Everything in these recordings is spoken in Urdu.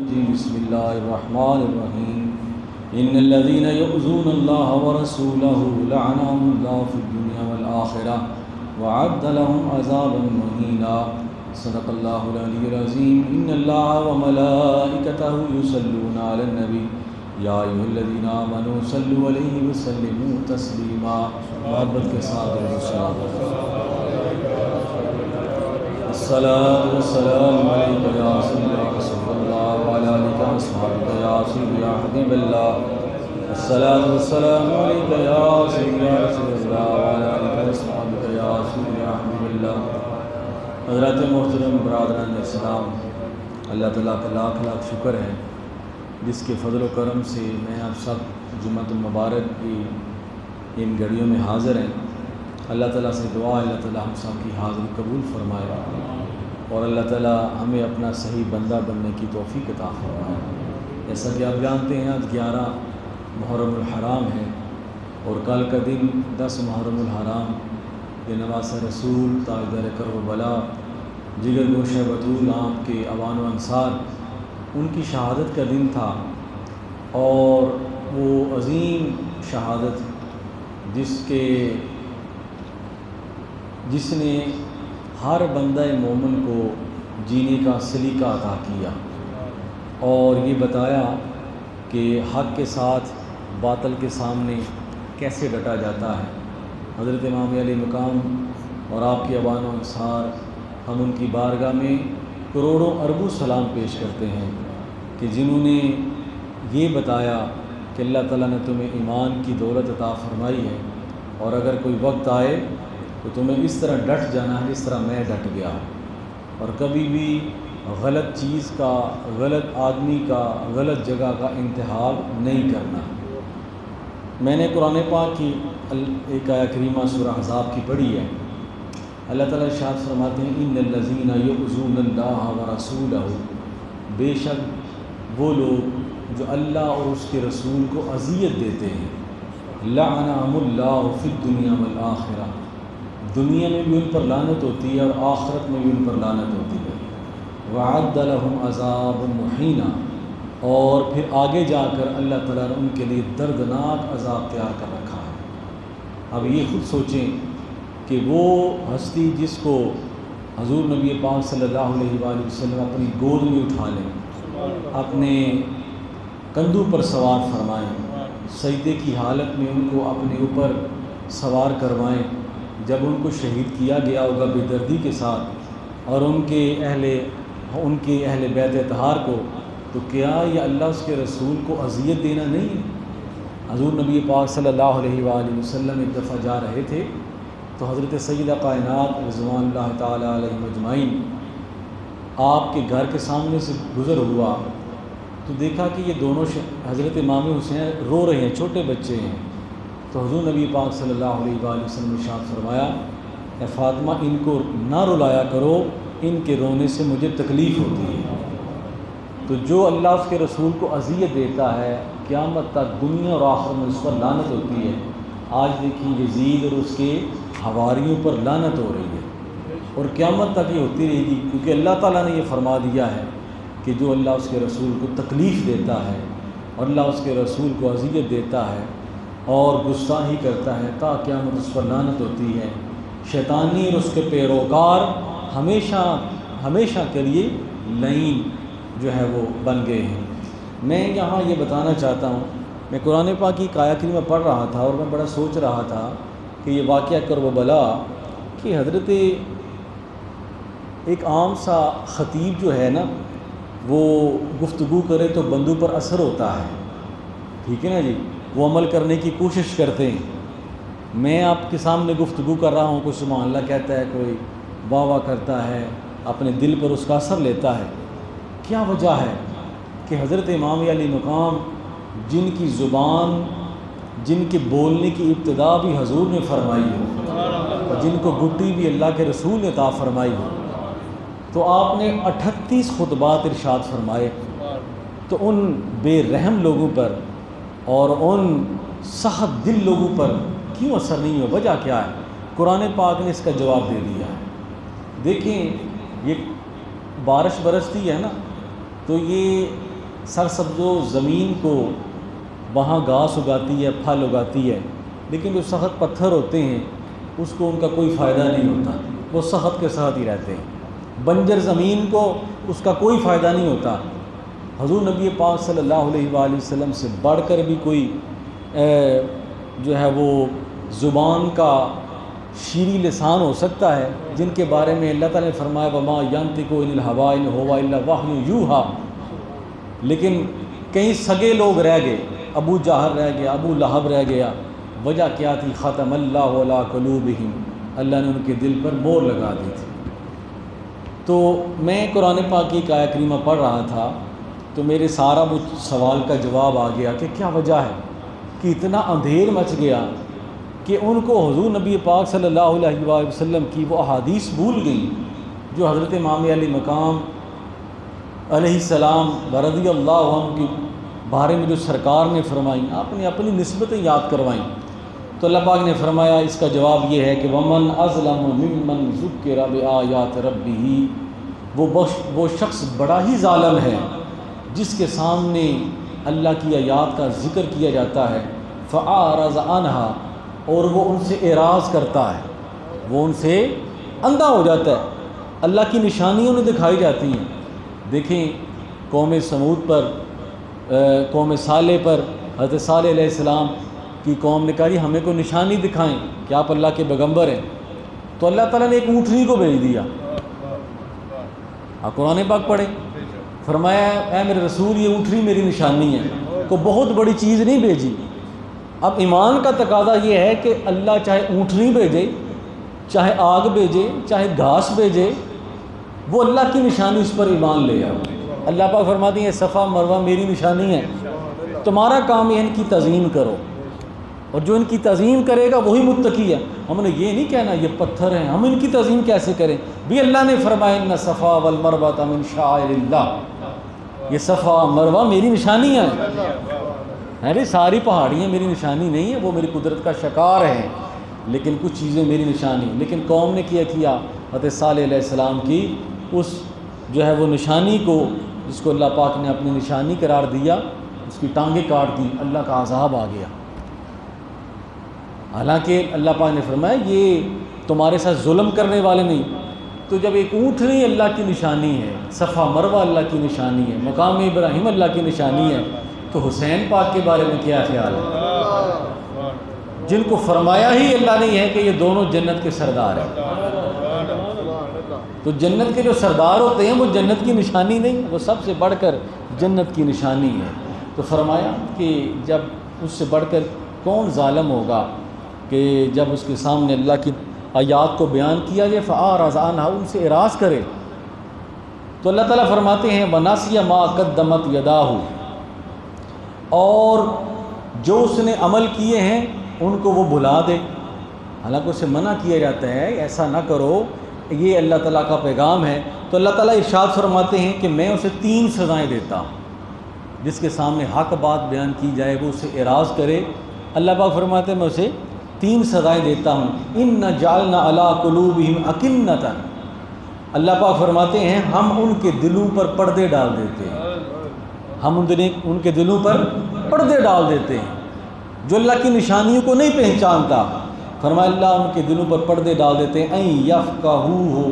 بسم الله الرحمن الرحيم إن الذين يؤذون الله ورسوله لعنهم الله في الدنيا والآخرة وأعد لهم عذابا مهينا صدق الله العلي العظيم إن الله وملائكته يصلون على النبي يا أيها الذين آمنوا صلوا عليه وسلموا تسليما محبت کے ساتھ الصلاة والسلام عليك يا سيدنا رسول الله وعلى آلك وأصحابك يا سيدي يا حبيب الله الصلاة والسلام عليك يا سيدنا رسول الله وعلى آلك وأصحابك يا سيدي يا حبيب الله. حضرات محترم برادران اسلام، اللہ تعالیٰ کا لاکھ لاکھ شکر ہے جس کے فضل و کرم سے میں آپ سب جمعۃ المبارک کی ان گھڑیوں میں حاضر ہیں. اللہ تعالیٰ سے دعا ہے اللہ تعالیٰ ہم سب کی حاضری قبول فرمائے اور اللہ تعالیٰ ہمیں اپنا صحیح بندہ بننے کی توفیق عطا فرمائے. جیسا کہ آپ جانتے ہیں آج 11 محرم الحرام ہے اور کل کا دن 10 محرم الحرام یہ نواز رسول تاجدار کرب و بلا جگر گوشہ بطول آپ کے اوان و انصار ان کی شہادت کا دن تھا. اور وہ عظیم شہادت جس نے ہر بندہ مومن کو جینے کا سلیقہ عطا کیا اور یہ بتایا کہ حق کے ساتھ باطل کے سامنے کیسے ڈٹا جاتا ہے. حضرت امام علی مقام اور آپ کے اوان و انصار ہم ان کی بارگاہ میں کروڑوں اربوں سلام پیش کرتے ہیں کہ جنہوں نے یہ بتایا کہ اللہ تعالیٰ نے تمہیں ایمان کی دولت عطا فرمائی ہے اور اگر کوئی وقت آئے تو تمہیں اس طرح ڈٹ جانا ہے جس طرح میں ڈٹ گیا اور کبھی بھی غلط چیز کا، غلط آدمی کا، غلط جگہ کا انتخاب نہیں کرنا. میں نے قرآن پاک کی ایک آیہ کریمہ سورہ احزاب کی پڑھی ہے. اللہ تعالیٰ ارشاد فرماتے ہیں ان الذین یؤذون اللہ ورسولہ، بے شک وہ لوگ جو اللہ اور اس کے رسول کو اذیت دیتے ہیں، لعنہم اللہ فی الدنیا والآخرہ، دنیا میں بھی ان پر لعنت ہوتی ہے اور آخرت میں بھی ان پر لعنت ہوتی ہے. وَأَعَدَّ لَهُمْ عَذَابًا مُحِينًا، اور پھر آگے جا کر اللہ تعالیٰ نے ان کے لیے دردناک عذاب تیار کر رکھا ہے. اب یہ خود سوچیں کہ وہ ہستی جس کو حضور نبی پاک صلی اللہ علیہ وآلہ وسلم اپنی گود میں اٹھا لیں، اپنے کندھوں پر سوار فرمائیں، سجدے کی حالت میں ان کو اپنے اوپر سوار کروائیں، جب ان کو شہید کیا گیا ہوگا بے دردی کے ساتھ، اور ان کے اہل بیت اطہار کو، تو کیا یہ اللہ اس کے رسول کو اذیت دینا نہیں ہے؟ حضور نبی پاک صلی اللہ علیہ وآلہ وسلم ایک دفعہ جا رہے تھے تو حضرت سیدہ کائنات رضوان اللہ تعالیٰ علیہم اجمعین آپ کے گھر کے سامنے سے گزر ہوا تو دیکھا کہ یہ دونوں حضرت امام حسین رو رہے ہیں، چھوٹے بچے ہیں. تو حضور نبی پاک صلی اللہ علیہ وآلہ وسلم نے ارشاد فرمایا اے فاطمہ ان کو نہ رلایا کرو، ان کے رونے سے مجھے تکلیف ہوتی ہے. تو جو اللہ اس کے رسول کو اذیت دیتا ہے قیامت تک دنیا اور آخرت میں اس پر لعنت ہوتی ہے. آج دیکھیں یزید اور اس کے حواریوں پر لعنت ہو رہی ہے اور قیامت تک یہ ہوتی رہے گی، کیونکہ اللہ تعالیٰ نے یہ فرما دیا ہے کہ جو اللہ اس کے رسول کو تکلیف دیتا ہے اور اللہ اس کے رسول کو اذیت دیتا ہے اور گستاخی کرتا ہے تا قیامت اس پر لعنت ہوتی ہے. شیطانی اور اس کے پیروکار ہمیشہ کے لیے لعین جو ہے وہ بن گئے ہیں. میں یہاں یہ بتانا چاہتا ہوں، میں قرآن پاک کی آیہ کریمہ پڑھ رہا تھا اور میں بڑا سوچ رہا تھا کہ یہ واقعہ کرب و بلا کہ حضرت ایک عام سا خطیب جو ہے نا وہ گفتگو کرے تو بندوں پر اثر ہوتا ہے، ٹھیک ہے نا جی، وہ عمل کرنے کی کوشش کرتے ہیں. میں آپ کے سامنے گفتگو کر رہا ہوں، کوئی سبحان اللہ کہتا ہے، کوئی واہ واہ کرتا ہے، اپنے دل پر اس کا اثر لیتا ہے. کیا وجہ ہے کہ حضرت امام علی مقام جن کی زبان، جن کے بولنے کی ابتدا بھی حضور نے فرمائی ہو اور جن کو گھٹی بھی اللہ کے رسول نے عطا فرمائی ہو، تو آپ نے 38 خطبات ارشاد فرمائے، تو ان بے رحم لوگوں پر اور ان سخت دل لوگوں پر کیوں اثر نہیں ہو؟ وجہ کیا ہے؟ قرآن پاک نے اس کا جواب دے دیا ہے. دیکھیں یہ بارش برستی ہے نا، تو یہ سرسبز و زمین کو وہاں گھاس اگاتی ہے، پھل اگاتی ہے، لیکن جو سخت پتھر ہوتے ہیں اس کو ان کا کوئی فائدہ نہیں ہوتا، وہ سخت کے ساتھ ہی رہتے ہیں۔ بنجر زمین کو اس کا کوئی فائدہ نہیں ہوتا۔ حضور نبی پاک صلی اللہ علیہ وآلہ وسلم سے بڑھ کر بھی کوئی جو ہے وہ زبان کا شیریں لسان ہو سکتا ہے، جن کے بارے میں اللہ تعالیٰ نے فرمایا وَمَا يَنطِقُ عَنِ الْهَوَىٰ إِنْ هُوَ إِلَّا وَحْيٌ يُوحَىٰ، لیکن کئی سگے لوگ رہ گئے، ابو جہل رہ گیا، ابو لہب رہ گیا۔ وجہ کیا تھی؟ ختم اللہ علی قلوبہم، اللہ نے ان کے دل پر مہر لگا دی تھی۔ تو میں قرآن پاک کی ایک آیت کریمہ پڑھ رہا تھا تو میرے سارا وہ سوال کا جواب آ گیا کہ کیا وجہ ہے کہ اتنا اندھیر مچ گیا کہ ان کو حضور نبی پاک صلی اللہ علیہ وآلہ وسلم کی وہ احادیث بھول گئیں جو حضرت امام علی مقام علیہ السلام رضی اللہ عنہ کے بارے میں جو سرکار نے فرمائیں، آپ نے اپنی نسبتیں یاد کروائیں۔ تو اللہ پاک نے فرمایا اس کا جواب یہ ہے کہ وَمَنْ أَظْلَمُ مِمَّنْ ذُكِّرَ بِآيَاتِ رَبِّهِ، وہ شخص بڑا ہی ظالم ہے جس کے سامنے اللہ کی آیات کا ذکر کیا جاتا ہے فَأَعْرَضَ عَنْهَا، اور وہ ان سے اعراض کرتا ہے، وہ ان سے اندھا ہو جاتا ہے۔ اللہ کی نشانیاں انہیں دکھائی جاتی ہیں۔ دیکھیں قوم سمود پر، قوم صالح پر، حضرت صالح علیہ السلام کی قوم نے کہا جی ہمیں کوئی نشانی دکھائیں کہ آپ اللہ کے پیغمبر ہیں، تو اللہ تعالیٰ نے ایک اونٹنی کو بھیج دیا۔ آپ قرآن پاک پڑھیں، فرمایا اے میرے رسول یہ اونٹنی میری نشانی ہے، کو بہت بڑی چیز نہیں بھیجی۔ اب ایمان کا تقاضا یہ ہے کہ اللہ چاہے اونٹنی بھیجے، چاہے آگ بھیجے، چاہے گھاس بھیجے، وہ اللہ کی نشانی اس پر ایمان لے آؤ۔ اللہ پاک فرماتی ہیں صفا مروہ میری نشانی ہے، تمہارا کام ہے ان کی تعظیم کرو، اور جو ان کی تعظیم کرے گا وہی متقی ہے۔ ہم نے یہ نہیں کہنا یہ پتھر ہیں، ہم ان کی تعظیم کیسے کریں؟ بھی اللہ نے فرمایا ان صفا والمروہ من شعائر اللہ، یہ صفا مروہ میری نشانی ہے۔ ارے ساری پہاڑیاں میری نشانی نہیں ہیں، وہ میری قدرت کا شکار ہیں، لیکن کچھ چیزیں میری نشانی۔ لیکن قوم نے کیا حضرت صالح علیہ السلام کی اس جو ہے وہ نشانی کو، جس کو اللہ پاک نے اپنی نشانی قرار دیا، اس کی ٹانگیں کاٹ دی، اللہ کا عذاب آ گیا۔ حالانکہ اللہ پاک نے فرمایا یہ تمہارے ساتھ ظلم کرنے والے نہیں۔ تو جب ایک اونٹنی اللہ کی نشانی ہے، صفا مروہ اللہ کی نشانی ہے، مقام ابراہیم اللہ کی نشانی ہے، تو حسین پاک کے بارے میں کیا خیال ہے؟ جن کو فرمایا ہی اللہ نے ہے کہ یہ دونوں جنت کے سردار ہیں۔ تو جنت کے جو سردار ہوتے ہیں وہ جنت کی نشانی نہیں، وہ سب سے بڑھ کر جنت کی نشانی ہے۔ تو فرمایا کہ جب اس سے بڑھ کر کون ظالم ہوگا کہ جب اس کے سامنے اللہ کی آیات کو بیان کیا جائے فَأَعْرَضَ عَنْهَا، ان سے اعراض کرے۔ تو اللہ تعالیٰ فرماتے ہیں وَنَسِيَ مَا قَدَّمَتْ يَدَاهُ، اور جو اس نے عمل کیے ہیں ان کو وہ بھلا دے۔ حالانکہ اسے منع کیا جاتا ہے ایسا نہ کرو، یہ اللہ تعالیٰ کا پیغام ہے۔ تو اللہ تعالیٰ ارشاد فرماتے ہیں کہ میں اسے 3 سزائیں دیتا ہوں۔ جس کے سامنے حق بات بیان کی جائے وہ اسے اعراض کرے، اللہ پاک فرماتے ہیں میں اسے 3 سزائیں دیتا ہوں۔ اِنَّ جَعَلْنَا عَلَىٰ قُلُوبِهِمْ أَكِنَّةً، اللہ پاک فرماتے ہیں ہم ان کے دلوں پر پردے ڈال دیتے ہیں، ہم ان کے دلوں پر پردے ڈال دیتے ہیں۔ جو اللہ کی نشانیوں کو نہیں پہچانتا، فرمایا اللہ ان کے دلوں پر پردے ڈال دیتے ہیں اَن یفقہوہ،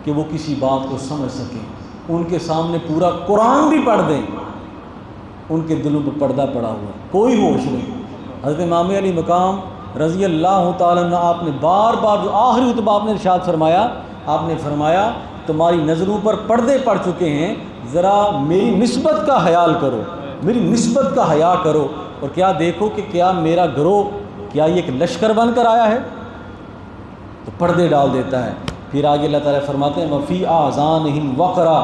کہ وہ کسی بات کو سمجھ سکیں۔ ان کے سامنے پورا قرآن بھی پڑھ دیں، ان کے دلوں پر پردہ پڑا ہوا، کوئی ہوش نہیں۔ حضرت امام علی مقام رضی اللہ تعالیٰ عنہ آپ نے بار بار جو آخری خطبہ آپ نے ارشاد فرمایا، آپ نے فرمایا تمہاری نظروں پر پردے پڑ چکے ہیں، ذرا میری نسبت کا خیال کرو، میری نسبت کا حیا کرو، اور کیا دیکھو کہ کیا میرا گروہ کیا یہ ایک لشکر بن کر آیا ہے؟ تو پردے ڈال دیتا ہے۔ پھر آگے اللہ تعالیٰ فرماتے ہیں وَفِي آذَانِهِمْ وَقْرًا،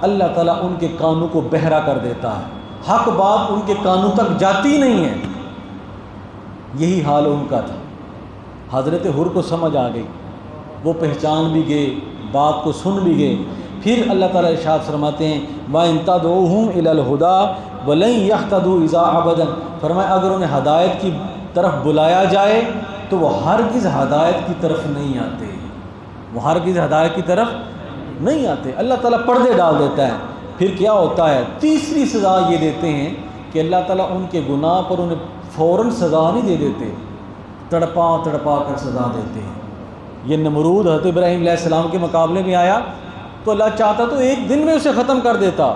اللہ تعالیٰ ان کے کانوں کو بہرا کر دیتا ہے، حق بات ان کے کانوں تک جاتی نہیں ہے۔ یہی حال ان کا تھا۔ حضرت حر کو سمجھ آ گئی، وہ پہچان بھی گئے، بات کو سن بھی گئے۔ پھر اللہ تعالیٰ ارشاد فرماتے ہیں وَإِن تَدْعُوهُمْ إِلَى الْهُدَىٰ وَلَن يَهْتَدُوا إِذَا أَبَدًا، فرمایا اگر انہیں ہدایت کی طرف بلایا جائے تو وہ ہرگز ہدایت کی طرف نہیں آتے، وہ ہرگز ہدایت کی طرف نہیں آتے۔ اللہ تعالیٰ پردے ڈال دیتا ہے۔ پھر کیا ہوتا ہے؟ تیسری سزا یہ دیتے ہیں کہ اللہ تعالیٰ ان کے گناہ پر انہیں فوراً سزا نہیں دے دیتے، تڑپا تڑپا کر سزا دیتے ہیں۔ یہ نمرود حضرت ابراہیم علیہ السلام کے مقابلے میں آیا تو اللہ چاہتا تو ایک دن میں اسے ختم کر دیتا،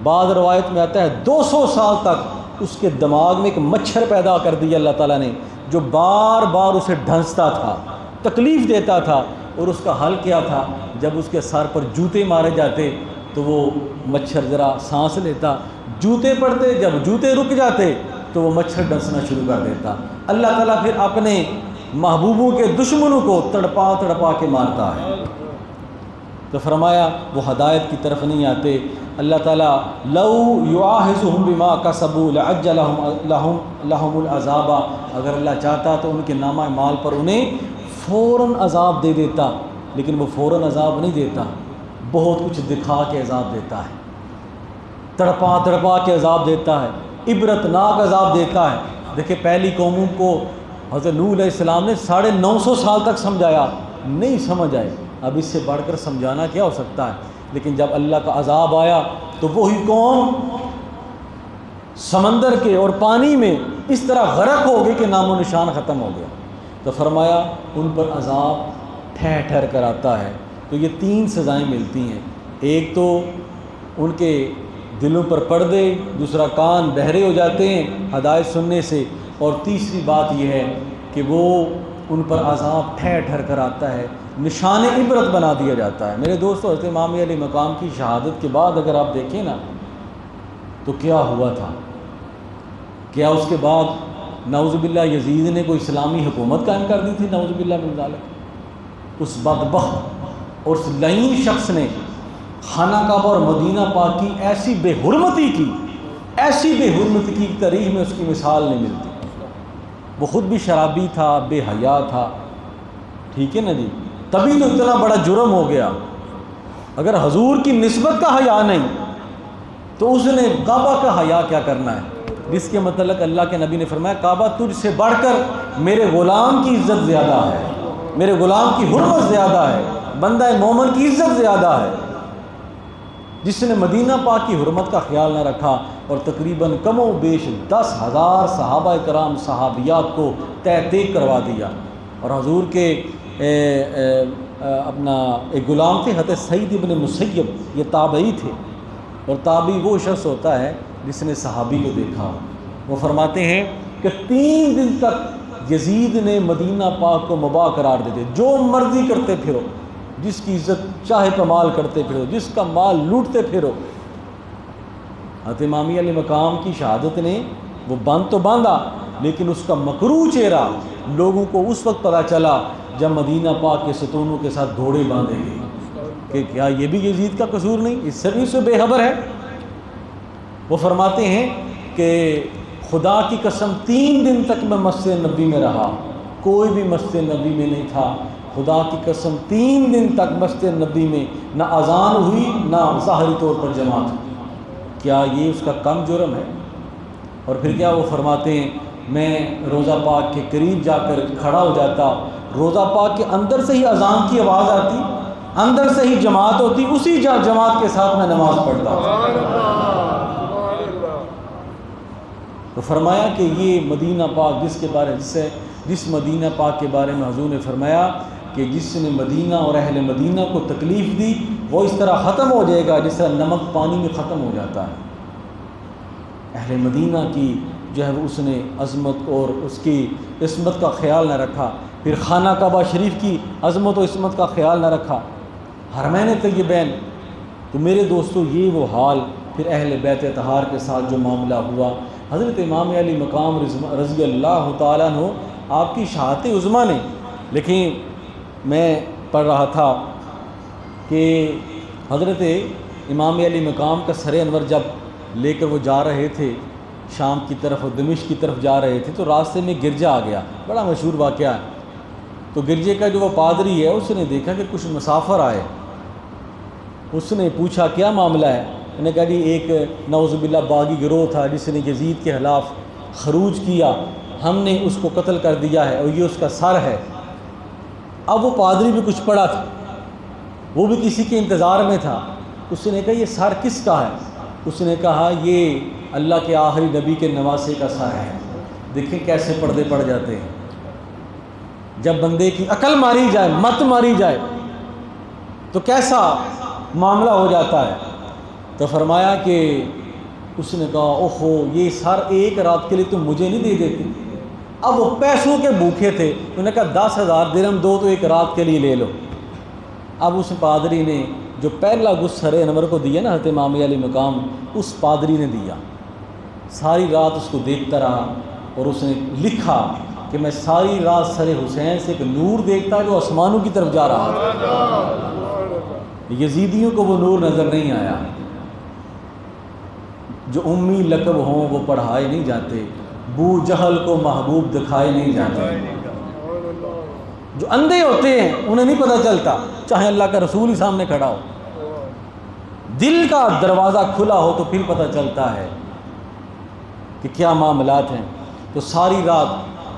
بعض روایت میں آتا ہے 200 سال تک اس کے دماغ میں ایک مچھر پیدا کر دیا اللہ تعالیٰ نے، جو بار بار اسے ڈھنستا تھا، تکلیف دیتا تھا، اور اس کا حل کیا تھا؟ جب اس کے سر پر جوتے مارے جاتے تو وہ مچھر ذرا سانس لیتا، جوتے پڑتے، جب جوتے رک جاتے تو وہ مچھر ڈسنا شروع کر دیتا۔ اللہ تعالیٰ پھر اپنے محبوبوں کے دشمنوں کو تڑپا تڑپا کے مارتا ہے۔ تو فرمایا وہ ہدایت کی طرف نہیں آتے۔ اللہ تعالیٰ لو یؤاخذہم بما کسبوا لعجل لہم العذاب، اگر اللہ چاہتا تو ان کے نامہ اعمال پر انہیں فوراً عذاب دے دیتا، لیکن وہ فوراً عذاب نہیں دیتا، بہت کچھ دکھا کے عذاب دیتا ہے، تڑپا تڑپا کے عذاب دیتا ہے، عبرت ناک عذاب دیتا ہے۔ دیکھیں پہلی قوموں کو حضرت نوح علیہ السلام نے 950 سال تک سمجھایا، نہیں سمجھ آئے، اب اس سے بڑھ کر سمجھانا کیا ہو سکتا ہے؟ لیکن جب اللہ کا عذاب آیا تو وہی قوم سمندر کے اور پانی میں اس طرح غرق ہو گئی کہ نام و نشان ختم ہو گیا۔ تو فرمایا ان پر عذاب ٹھہر ٹھہر کر آتا ہے۔ تو یہ 3 سزائیں ملتی ہیں، ایک تو ان کے دلوں پر پردے، دوسرا کان بہرے ہو جاتے ہیں ہدایت سننے سے، اور تیسری بات یہ ہے کہ وہ ان پر عذاب ٹھہر ٹھہر کر آتا ہے، نشان عبرت بنا دیا جاتا ہے۔ میرے دوستو، حضرت امام علیہ مقام کی شہادت کے بعد اگر آپ دیکھیں نا تو کیا ہوا تھا؟ کیا اس کے بعد نعوذ باللہ یزید نے کوئی اسلامی حکومت قائم کر دی تھی؟ نعوذ باللہ من ذالک۔ اس بدبخت اور اس لعین شخص نے خانہ کعبہ اور مدینہ پاک کی ایسی بے حرمتی کی، ایسی بے حرمتی کی تاریخ میں اس کی مثال نہیں ملتی۔ وہ خود بھی شرابی تھا، بے حیا تھا، ٹھیک ہے نا جی، تبھی تو اتنا بڑا جرم ہو گیا۔ اگر حضور کی نسبت کا حیا نہیں تو اس نے کعبہ کا حیا کیا کرنا ہے؟ جس کے متعلق اللہ کے نبی نے فرمایا کعبہ تجھ سے بڑھ کر میرے غلام کی عزت زیادہ ہے، میرے غلام کی حرمت زیادہ ہے، بندہ مومن کی عزت زیادہ ہے۔ جس نے مدینہ پاک کی حرمت کا خیال نہ رکھا اور تقریباً کم و بیش 10,000 صحابہ کرام صحابیات کو تیق کروا دیا، اور حضور کے اپنا ایک غلام تھے حضرت سعید ابن مسیب، یہ تابعی تھے، اور تابعی وہ شخص ہوتا ہے جس نے صحابی کو دیکھا ہو۔ وہ فرماتے ہیں کہ 3 دن تک یزید نے مدینہ پاک کو مباح قرار دے دیا، جو مرضی کرتے پھرو، جس کی عزت چاہے پامال کرتے پھرو، جس کا مال لوٹتے پھرو۔ حضرت امامی علیہ مقام کی شہادت نے وہ بند تو باندھا، لیکن اس کا مکروہ چہرہ لوگوں کو اس وقت پتہ چلا جب مدینہ پاک کے ستونوں کے ساتھ گھوڑے باندھے گئے کہ کیا یہ بھی یزید کا قصور نہیں، اس سے بھی اسے بے خبر ہے۔ وہ فرماتے ہیں کہ خدا کی قسم 3 دن تک میں مسجد نبی میں رہا، کوئی بھی مسجد نبی میں نہیں تھا۔ خدا کی قسم 3 دن تک مسجد نبی میں نہ اذان ہوئی نہ ظاہری طور پر جماعت ہوئی۔ کیا یہ اس کا کم جرم ہے؟ اور پھر کیا وہ فرماتے ہیں میں روضہ پاک کے قریب جا کر کھڑا ہو جاتا، روضہ پاک کے اندر سے ہی اذان کی آواز آتی، اندر سے ہی جماعت ہوتی، اسی جماعت کے ساتھ میں نماز پڑھتا۔ تو فرمایا کہ یہ مدینہ پاک جس مدینہ پاک کے بارے میں حضور نے فرمایا کہ جس نے مدینہ اور اہل مدینہ کو تکلیف دی وہ اس طرح ختم ہو جائے گا جس طرح نمک پانی میں ختم ہو جاتا ہے۔ اہل مدینہ کی جو ہے اس نے عظمت اور اس کی عصمت کا خیال نہ رکھا، پھر خانہ کعبہ شریف کی عظمت و عصمت کا خیال نہ رکھا، حرمین طیبین۔ تو میرے دوستو یہ وہ حال پھر اہل بیت اطہار کے ساتھ جو معاملہ ہوا۔ حضرت امام علی مقام رضی اللہ تعالیٰ عنہ آپ کی شہادت عظمیٰ نے، لیکن میں پڑھ رہا تھا کہ حضرت امام علی مقام کا سر انور جب لے کر وہ جا رہے تھے شام کی طرف اور دمشق کی طرف جا رہے تھے تو راستے میں گرجا آ گیا، بڑا مشہور واقعہ ہے۔ تو گرجے کا جو وہ پادری ہے اس نے دیکھا کہ کچھ مسافر آئے، اس نے پوچھا کیا معاملہ ہے؟ انہوں نے کہا جی ایک نعوذ باللہ باغی گروہ تھا جس نے یزید کے خلاف خروج کیا، ہم نے اس کو قتل کر دیا ہے اور یہ اس کا سر ہے۔ اب وہ پادری بھی کچھ پڑا تھا، وہ بھی کسی کے انتظار میں تھا، اس نے کہا یہ سر کس کا ہے؟ اس نے کہا یہ اللہ کے آخری نبی کے نواسے کا سر ہے۔ دیکھیں کیسے پردے پڑ جاتے ہیں، جب بندے کی عقل ماری جائے، مت ماری جائے تو کیسا معاملہ ہو جاتا ہے۔ تو فرمایا کہ اس نے کہا اوہو یہ سر ایک رات کے لیے تم مجھے نہیں دے دیتے؟ اب وہ پیسوں کے بھوکے تھے، انہوں نے کہا 10,000 درہم دو تو ایک رات کے لیے لے لو۔ اب اس پادری نے جو پہلا گسر انور کو دیا نا حضرت امام علی مقام، اس پادری نے دیا، ساری رات اس کو دیکھتا رہا اور اس نے لکھا کہ میں ساری رات سر حسین سے ایک نور دیکھتا جو آسمانوں کی طرف جا رہا تھا۔ یزیدیوں کو وہ نور نظر نہیں آیا۔ جو امی لقب ہوں وہ پڑھائے نہیں جاتے، بو جہل کو محبوب دکھائے نہیں جاتے۔ جو اندھے ہوتے ہیں انہیں نہیں پتہ چلتا، چاہے اللہ کا رسول ہی سامنے کھڑا ہو، دل کا دروازہ کھلا ہو تو پھر پتہ چلتا ہے کہ کیا معاملات ہیں۔ تو ساری رات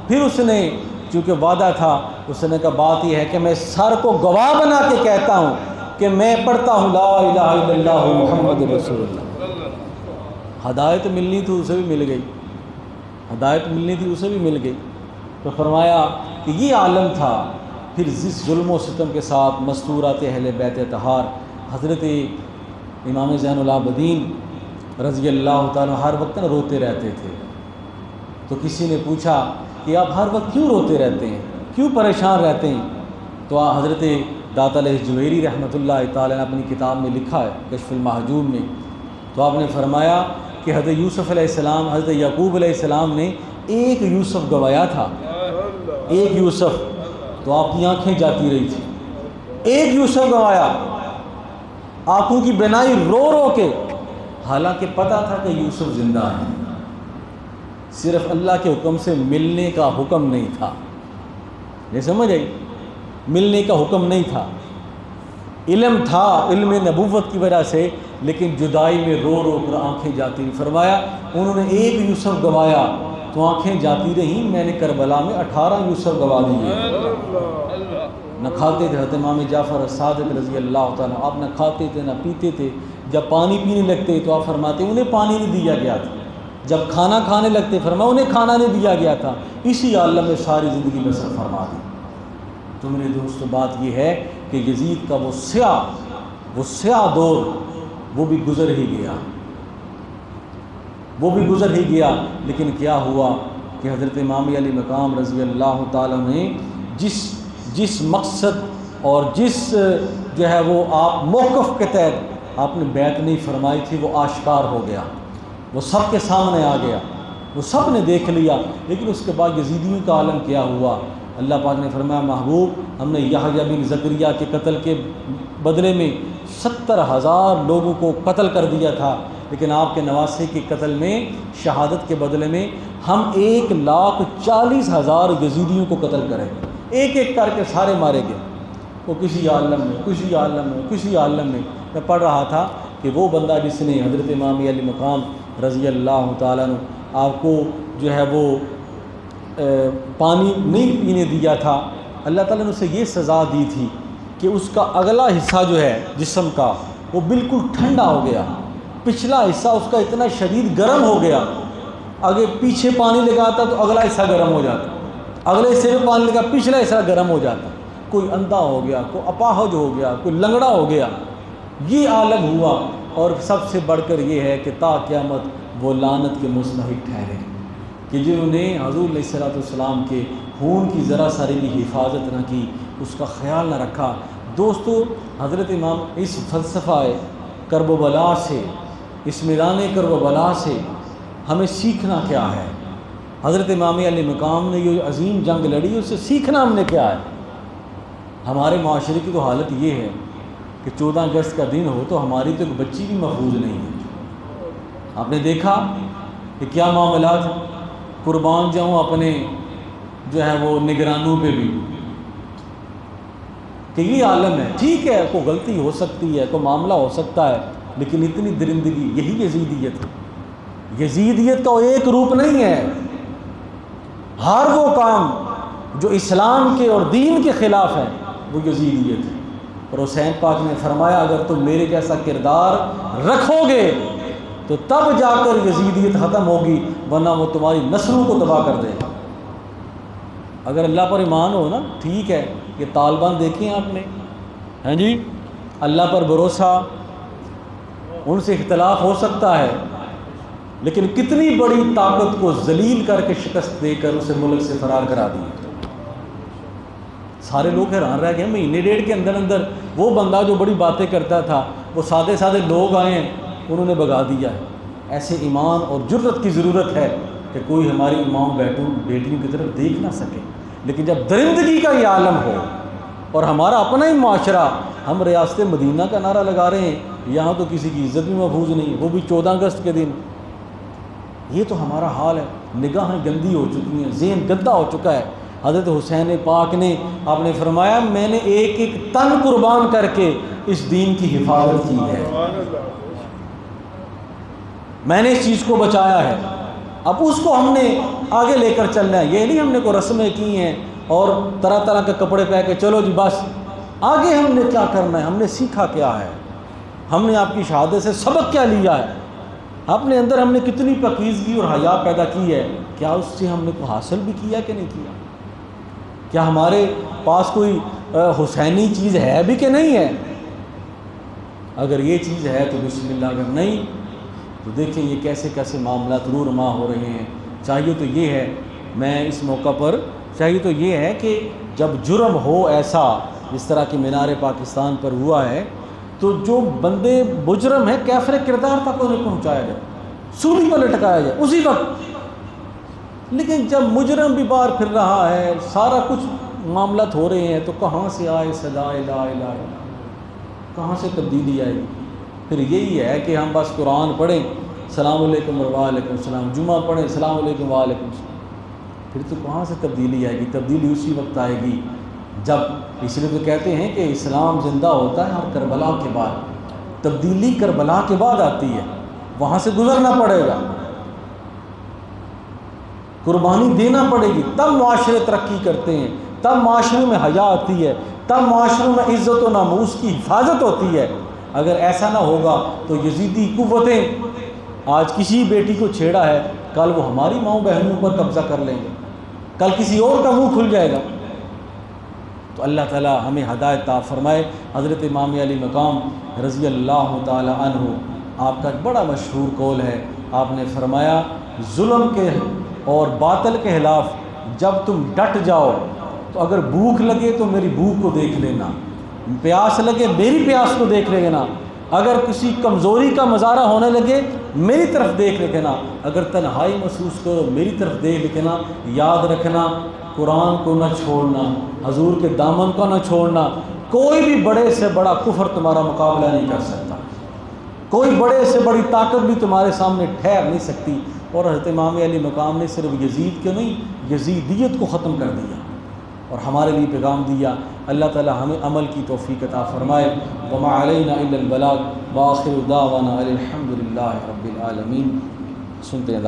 پھر اس نے چونکہ وعدہ تھا، اس نے کہا بات یہ ہے کہ میں سر کو گواہ بنا کے کہتا ہوں کہ میں پڑھتا ہوں لا الہ الا اللہ محمد رسول اللہ۔ ہدایت ملنی تھی اسے بھی مل گئی، ہدایت ملنی تھی اسے بھی مل گئی۔ تو فرمایا کہ یہ عالم تھا۔ پھر جس ظلم و ستم کے ساتھ مستورات اہل بیت طہار حضرت امام زین العابدین رضی اللہ تعالیٰ ہر وقت نہ روتے رہتے تھے۔ تو کسی نے پوچھا کہ آپ ہر وقت کیوں روتے رہتے ہیں، کیوں پریشان رہتے ہیں؟ تو حضرت داتا علیہ جویری رحمۃ اللہ تعالیٰ نے اپنی کتاب میں لکھا ہے کشف المحجوب میں، تو آپ نے فرمایا کہ حضرت یوسف علیہ السلام، حضرت یعقوب علیہ السلام نے ایک یوسف گوایا تھا، ایک یوسف، تو آپ کی آنکھیں جاتی رہی تھی۔ ایک یوسف گوایا، آنکھوں کی بینائی رو رو کے، حالانکہ پتہ تھا کہ یوسف زندہ ہے، صرف اللہ کے حکم سے ملنے کا حکم نہیں تھا۔ یہ سمجھ آئی؟ ملنے کا حکم نہیں تھا، علم تھا، علم نبوت کی وجہ سے، لیکن جدائی میں رو رو کر آنکھیں جاتی رہیں۔ فرمایا انہوں نے ایک یوسف گوایا تو آنکھیں جاتی رہیں، میں نے کربلا میں 18 یوسف گوا دیے۔ نہ کھاتے تھے حضرت امام جعفر صادق رضی اللہ تعالیٰ، آپ نہ کھاتے تھے نہ پیتے تھے۔ جب پانی پینے لگتے تو آپ فرماتے انہیں پانی نہیں دیا گیا تھا، جب کھانا کھانے لگتے فرمایا انہیں کھانا نہیں دیا گیا تھا، اسی عالم میں ساری زندگی بسر فرما دی۔ تو میرے دوستو بات یہ ہے کہ یزید کا وہ سیاہ دور وہ بھی گزر ہی گیا، وہ بھی گزر ہی گیا۔ لیکن کیا ہوا کہ حضرت امام علی مقام رضی اللہ تعالیٰ نے جس مقصد اور جس جو ہے وہ آپ موقف کے تحت آپ نے بیعت نہیں فرمائی تھی، وہ آشکار ہو گیا، وہ سب کے سامنے آ گیا، وہ سب نے دیکھ لیا۔ لیکن اس کے بعد یزیدیوں کا عالم کیا ہوا؟ اللہ پاک نے فرمایا محبوب ہم نے یحییٰ بن زکریا کے قتل کے بدلے میں 70,000 لوگوں کو قتل کر دیا تھا، لیکن آپ کے نواسے کے قتل میں، شہادت کے بدلے میں ہم 1,40,000 یزیدیوں کو قتل کریں، ایک ایک کر کے سارے مارے گئے۔ وہ کسی عالم میں میں پڑھ رہا تھا کہ وہ بندہ جس نے حضرت امام علی مقام رضی اللہ تعالیٰ عنہ آپ کو جو ہے وہ پانی نہیں پینے دیا تھا، اللہ تعالیٰ نے اسے یہ سزا دی تھی کہ اس کا اگلا حصہ جو ہے جسم کا وہ بالکل ٹھنڈا ہو گیا، پچھلا حصہ اس کا اتنا شدید گرم ہو گیا، آگے پیچھے پانی لگاتا تو اگلا حصہ گرم ہو جاتا، اگلے حصے میں پانی لگا پچھلا حصہ گرم ہو جاتا، کوئی اندھا ہو گیا، کوئی اپاہج ہو گیا، کوئی لنگڑا ہو گیا، یہ عالم ہوا۔ اور سب سے بڑھ کر یہ ہے کہ تا قیامت وہ لعنت کے مستحق ٹھہرے کہ جنہوں نے حضور علیہ الصلوۃ والسلام کے خون کی ذرا ساری بھی حفاظت نہ کی، اس کا خیال نہ رکھا۔ دوستو حضرت امام اس فلسفہ کرب و بلا سے، اس میدان کرب و بلا سے ہمیں سیکھنا کیا ہے؟ حضرت امام علی مقام نے یہ عظیم جنگ لڑی، اس سے سیکھنا ہم نے کیا ہے؟ ہمارے معاشرے کی تو حالت یہ ہے کہ 14 اگست کا دن ہو تو ہماری تو ایک بچی بھی محفوظ نہیں ہے۔ آپ نے دیکھا کہ کیا معاملات، قربان جاؤں اپنے جو ہے وہ نگرانوں پہ بھی، کہ یہ عالم ہے۔ ٹھیک ہے کوئی غلطی ہو سکتی ہے، کوئی معاملہ ہو سکتا ہے، لیکن اتنی درندگی، یہی یزیدیت ہے۔ یزیدیت کا ایک روپ نہیں ہے، ہر وہ کام جو اسلام کے اور دین کے خلاف ہے وہ یزیدیت ہے۔ اور حسین پاک نے فرمایا اگر تم میرے جیسا کردار رکھو گے تو تب جا کر یزیدیت ختم ہوگی، ورنہ وہ تمہاری نسلوں کو تباہ کر دے گا۔ اگر اللہ پر ایمان ہو نا، ٹھیک ہے، یہ طالبان دیکھیں آپ نے، ہاں جی، اللہ پر بھروسہ، ان سے اختلاف ہو سکتا ہے، لیکن کتنی بڑی طاقت کو ذلیل کر کے شکست دے کر اسے ملک سے فرار کرا دی۔ سارے لوگ حیران رہ گئے، مہینے ڈیڑھ کے اندر اندر وہ بندہ جو بڑی باتیں کرتا تھا، وہ سادے سادے لوگ آئے ہیں، انہوں نے بگا دیا ہے۔ ایسے ایمان اور جرت کی ضرورت ہے کہ کوئی ہماری امام بیٹیوں کی طرف دیکھ نہ سکے، لیکن جب درندگی کا یہ عالم ہو اور ہمارا اپنا ہی معاشرہ، ہم ریاست مدینہ کا نعرہ لگا رہے ہیں، یہاں تو کسی کی عزت بھی محفوظ نہیں، وہ بھی 14 اگست کے دن، یہ تو ہمارا حال ہے۔ نگاہیں گندی ہو چکی ہیں، ذہن گندا ہو چکا ہے۔ حضرت حسین پاک نے آپ نے فرمایا میں نے ایک ایک تن قربان کر کے اس دین کی حفاظت کی ہے، میں نے اس چیز کو بچایا ہے، اب اس کو ہم نے آگے لے کر چلنا ہے۔ یہ نہیں ہم نے کوئی رسمیں کی ہیں اور طرح طرح کے کپڑے پہن کے چلو جی بس، آگے ہم نے کیا کرنا ہے، ہم نے سیکھا کیا ہے، ہم نے آپ کی شہادت سے سبق کیا لیا ہے، اپنے اندر ہم نے کتنی پاکیزگی اور حیا پیدا کی ہے، کیا اس سے ہم نے کو حاصل بھی کیا کہ نہیں کیا، کیا ہمارے پاس کوئی حسینی چیز ہے بھی کہ نہیں ہے۔ اگر یہ چیز ہے تو بسم اللہ، اگر نہیں تو دیکھیں یہ کیسے کیسے معاملات رو رما ہو رہے ہیں۔ چاہیے تو یہ ہے، میں اس موقع پر چاہیے تو یہ ہے کہ جب جرم ہو ایسا جس طرح کہ مینار پاکستان پر ہوا ہے، تو جو بندے مجرم ہیں کیفر کردار تک انہیں پہنچایا جائے، سولی پر لٹکایا جائے اسی وقت۔ لیکن جب مجرم بھی باہر پھر رہا ہے، سارا کچھ معاملات ہو رہے ہیں، تو کہاں سے آئے صدا لا الہ الا اللہ، کہاں سے تبدیلی آئے گی؟ پھر یہی ہے کہ ہم بس قرآن پڑھیں السلام علیکم وعلیکم السلام، جمعہ پڑھیں السلام علیکم وعلیکم السلام، پھر تو کہاں سے تبدیلی آئے گی؟ تبدیلی اسی وقت آئے گی جب، اس لیے تو کہتے ہیں کہ اسلام زندہ ہوتا ہے ہر کربلا کے بعد، تبدیلی کربلا کے بعد آتی ہے، وہاں سے گزرنا پڑے گا، قربانی دینا پڑے گی، تب معاشرے ترقی کرتے ہیں، تب معاشرے میں حیا آتی ہے، تب معاشرے میں عزت و ناموس کی حفاظت ہوتی ہے۔ اگر ایسا نہ ہوگا تو یزیدی قوتیں آج کسی بیٹی کو چھیڑا ہے، کل وہ ہماری ماؤں بہنوں پر قبضہ کر لیں گے، کل کسی اور کا منہ کھل جائے گا۔ تو اللہ تعالی ہمیں ہدایت عطا فرمائے۔ حضرت امام علی مقام رضی اللہ تعالی عنہ، آپ کا ایک بڑا مشہور قول ہے، آپ نے فرمایا ظلم کے اور باطل کے خلاف جب تم ڈٹ جاؤ تو اگر بھوک لگے تو میری بھوک کو دیکھ لینا، پیاس لگے میری پیاس کو دیکھ لینا، اگر کسی کمزوری کا مظاہرہ ہونے لگے میری طرف دیکھ لینا، اگر تنہائی محسوس کرو میری طرف دیکھ لینا۔ یاد رکھنا قرآن کو نہ چھوڑنا، حضور کے دامن کو نہ چھوڑنا، کوئی بھی بڑے سے بڑا کفر تمہارا مقابلہ نہیں کر سکتا، کوئی بڑے سے بڑی طاقت بھی تمہارے سامنے ٹھہر نہیں سکتی۔ اور حضرت امام علی مقام نے صرف یزید کے نہیں، یزیدیت کو ختم کر دیا اور ہمارے لیے پیغام دیا۔ اللہ تعالی ہمیں عمل کی توفیق عطا فرمائے۔ وما علینا الا البلاغ، وآخر دعوانا الحمد للہ رب العالمین۔ سنتے ہیں،